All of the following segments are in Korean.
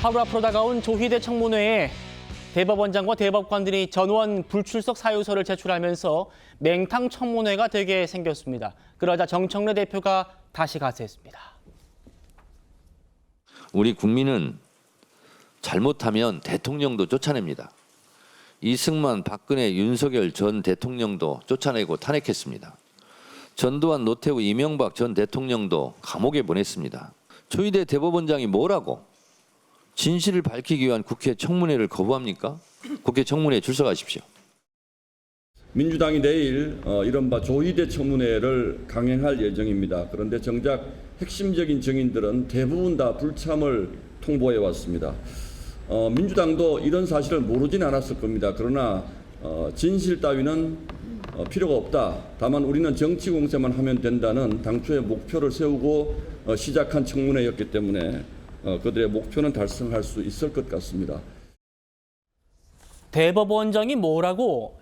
하루 앞으로 다가온 조희대 청문회에 대법원장과 대법관들이 전원 불출석 사유서를 제출하면서 맹탕 청문회가 되게 생겼습니다. 그러자 정청래 대표가 다시 가세했습니다. 우리 국민은 잘못하면 대통령도 쫓아냅니다. 이승만, 박근혜, 윤석열 전 대통령도 쫓아내고 탄핵했습니다. 전두환, 노태우, 이명박 전 대통령도 감옥에 보냈습니다. 조희대 대법원장이 뭐라고 진실을 밝히기 위한 국회 청문회를 거부합니까? 국회 청문회에 출석하십시오. 민주당이 내일 이른바 조희대 청문회를 강행할 예정입니다. 그런데 정작 핵심적인 증인들은 대부분 다 불참을 통보해 왔습니다. 민주당도 이런 사실을 모르진 않았을 겁니다. 그러나 진실 따위는 필요가 없다. 다만 우리는 정치 공세만 하면 된다는 당초의 목표를 세우고 시작한 청문회였기 때문에 그들의 목표는 달성할 수 있을 것 같습니다. 대법원장이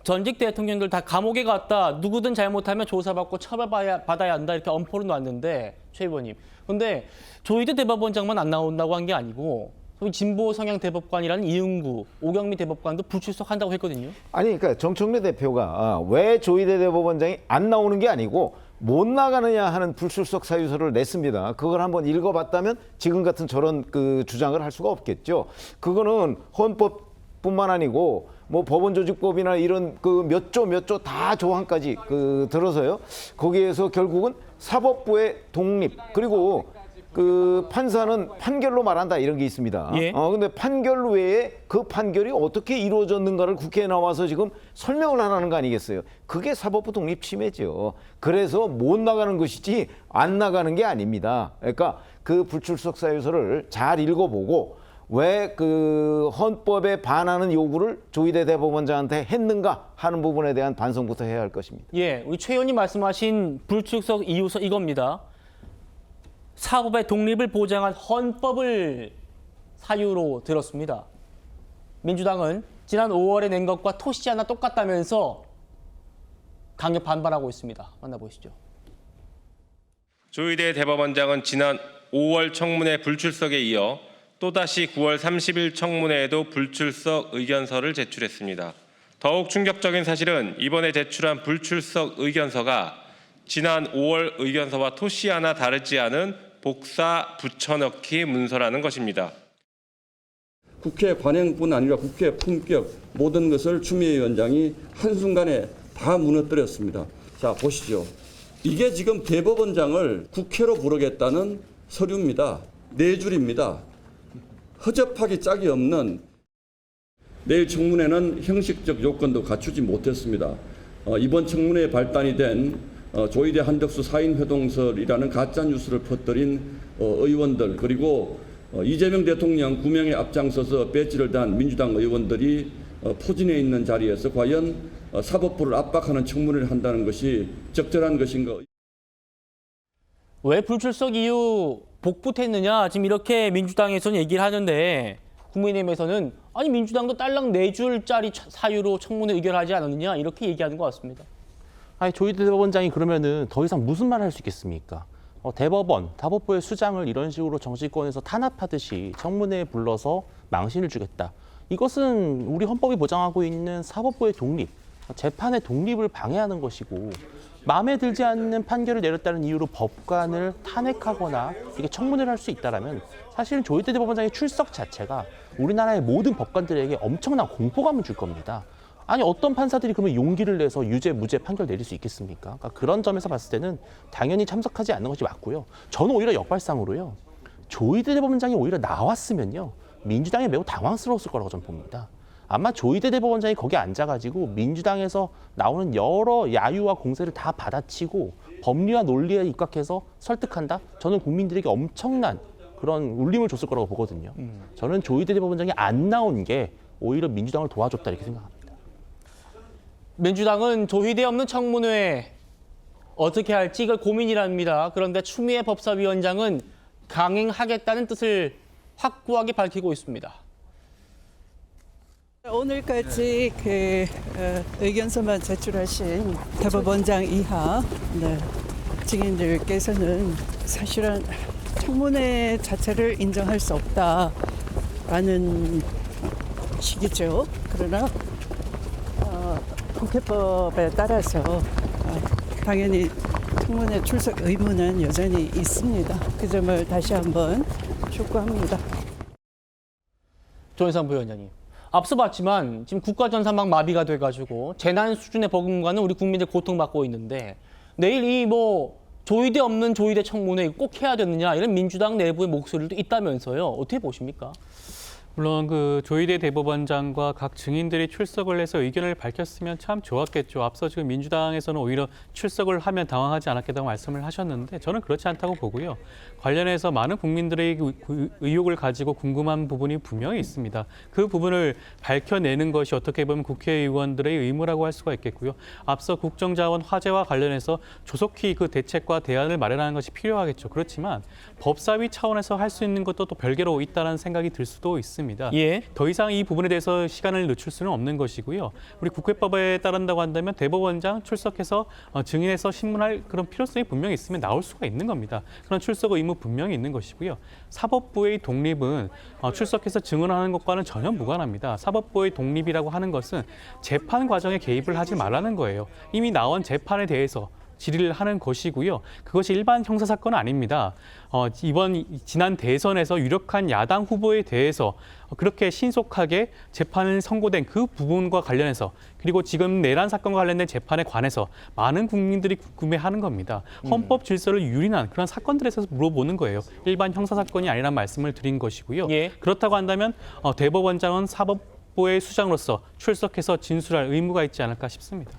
전직 대통령들 다 감옥에 갔다. 누구든 잘못하면 조사받고 처벌받아야 한다. 이렇게 엄포를 놨는데 최 의원님. 근데 조희대 대법원장만 안 나온다고 한 게 아니고 소위 진보 성향 대법관이라는 이응구, 오경미 대법관도 불출석한다고 했거든요. 아니 그러니까 정청래 대표가 왜 조희대 대법원장이 안 나오는 게 아니고 못 나가느냐 하는 불출석 사유서를 냈습니다. 그걸 한번 읽어봤다면 지금 같은 저런 주장을 할 수가 없겠죠. 그거는 헌법뿐만 아니고 뭐 법원조직법이나 이런 몇 조 다 조항까지 들어서요. 거기에서 결국은 사법부의 독립 그리고 판사는 판결로 말한다 이런 게 있습니다. 예. 근데 판결 외에 그 판결이 어떻게 이루어졌는가를 국회에 나와서 지금 설명을 하라는 거 아니겠어요? 그게 사법부 독립 침해죠. 그래서 못 나가는 것이지 안 나가는 게 아닙니다. 그러니까 그 불출석 사유서를 잘 읽어보고 왜 헌법에 반하는 요구를 조희대 대법원장한테 했는가 하는 부분에 대한 반성부터 해야 할 것입니다. 예, 우리 최 의원님 말씀하신 불출석 이유서 이겁니다. 사법의 독립을 보장한 헌법을 사유로 들었습니다. 민주당은 지난 5월에 낸 것과 토시 하나 똑같다면서 강력 반발하고 있습니다. 만나보시죠. 조희대 대법원장은 지난 5월 청문회 불출석에 이어 또다시 9월 30일 청문회에도 불출석 의견서를 제출했습니다. 더욱 충격적인 사실은 이번에 제출한 불출석 의견서가 지난 5월 의견서와 토시 하나 다르지 않은 복사 붙여넣기 문서라는 것입니다. 국회 관행뿐 아니라 국회 품격 모든 것을 추미애 위원장이 한순간에 다 무너뜨렸습니다. 자 보시죠. 이게 지금 대법원장을 국회로 부르겠다는 서류입니다. 4줄입니다. 허접하기 짝이 없는 내일 청문회는 형식적 요건도 갖추지 못했습니다. 이번 청문회에 발단이 된 조희대 한덕수 사인회동설이라는 가짜뉴스를 퍼뜨린 의원들 그리고 이재명 대통령 구명에 앞장서서 배지를 단 민주당 의원들이 포진해 있는 자리에서 과연 사법부를 압박하는 청문회를 한다는 것이 적절한 것인가. 왜 불출석 이유 복붙했느냐 지금 이렇게 민주당에서는 얘기를 하는데 국민의힘에서는 아니 민주당도 딸랑 4줄짜리 사유로 청문회 의결하지 않았느냐 이렇게 얘기하는 것 같습니다. 아니 조희대 대법원장이 그러면은 더 이상 무슨 말을 할 수 있겠습니까? 대법원, 사법부의 수장을 이런 식으로 정치권에서 탄압하듯이 청문회에 불러서 망신을 주겠다. 이것은 우리 헌법이 보장하고 있는 사법부의 독립, 재판의 독립을 방해하는 것이고 마음에 들지 않는 판결을 내렸다는 이유로 법관을 탄핵하거나 이게 청문회를 할 수 있다라면 사실은 조희대 대법원장의 출석 자체가 우리나라의 모든 법관들에게 엄청난 공포감을 줄 겁니다. 아니 어떤 판사들이 그러면 용기를 내서 유죄, 무죄 판결 내릴 수 있겠습니까? 그러니까 그런 점에서 봤을 때는 당연히 참석하지 않는 것이 맞고요. 저는 오히려 역발상으로요. 조희대 대법원장이 오히려 나왔으면요. 민주당이 매우 당황스러웠을 거라고 저는 봅니다. 아마 조희대 대법원장이 거기 앉아가지고 민주당에서 나오는 여러 야유와 공세를 다 받아치고 법리와 논리에 입각해서 설득한다? 저는 국민들에게 엄청난 그런 울림을 줬을 거라고 보거든요. 저는 조희대 대법원장이 안 나온 게 오히려 민주당을 도와줬다 이렇게 생각합니다. 민주당은 조희대 없는 청문회 어떻게 할지 이걸 고민이랍니다. 그런데 추미애 법사위원장은 강행하겠다는 뜻을 확고하게 밝히고 있습니다. 오늘까지 의견서만 제출하신 대법원장 이하 증인들께서는 사실은 청문회 자체를 인정할 수 없다. 많은 시기죠. 그러나 국회법에 따라서 당연히 청문회 출석 의무는 여전히 있습니다. 그 점을 다시 한번 촉구합니다. 조인상 부위원장님. 앞서 봤지만 지금 국가전산망 마비가 돼가지고 재난 수준의 버금가는 우리 국민들 고통받고 있는데 내일 이 조의대 없는 조의대 청문회 꼭 해야 되느냐 이런 민주당 내부의 목소리도 있다면서요. 어떻게 보십니까? 물론 그 조희대 대법원장과 각 증인들이 출석을 해서 의견을 밝혔으면 참 좋았겠죠. 앞서 지금 민주당에서는 오히려 출석을 하면 당황하지 않았겠다고 말씀을 하셨는데 저는 그렇지 않다고 보고요. 관련해서 많은 국민들의 의혹을 가지고 궁금한 부분이 분명히 있습니다. 그 부분을 밝혀내는 것이 어떻게 보면 국회의원들의 의무라고 할 수가 있겠고요. 앞서 국정자원 화제와 관련해서 조속히 그 대책과 대안을 마련하는 것이 필요하겠죠. 그렇지만 법사위 차원에서 할 수 있는 것도 또 별개로 있다는 생각이 들 수도 있습니다. 예. 더 이상 이 부분에 대해서 시간을 늦출 수는 없는 것이고요. 우리 국회법에 따른다고 한다면 대법원장 출석해서 증인해서 신문할 그런 필요성이 분명히 있으면 나올 수가 있는 겁니다. 그런 출석 의무 분명히 있는 것이고요. 사법부의 독립은 출석해서 증언하는 것과는 전혀 무관합니다. 사법부의 독립이라고 하는 것은 재판 과정에 개입을 하지 말라는 거예요. 이미 나온 재판에 대해서 질의를 하는 것이고요. 그것이 일반 형사사건은 아닙니다. 지난 대선에서 유력한 야당 후보에 대해서 그렇게 신속하게 재판을 선고된 그 부분과 관련해서 그리고 지금 내란 사건과 관련된 재판에 관해서 많은 국민들이 궁금해하는 겁니다. 헌법 질서를 유린한 그런 사건들에 대해서 물어보는 거예요. 일반 형사사건이 아니란 말씀을 드린 것이고요. 예. 그렇다고 한다면 대법원장은 사법부의 수장으로서 출석해서 진술할 의무가 있지 않을까 싶습니다.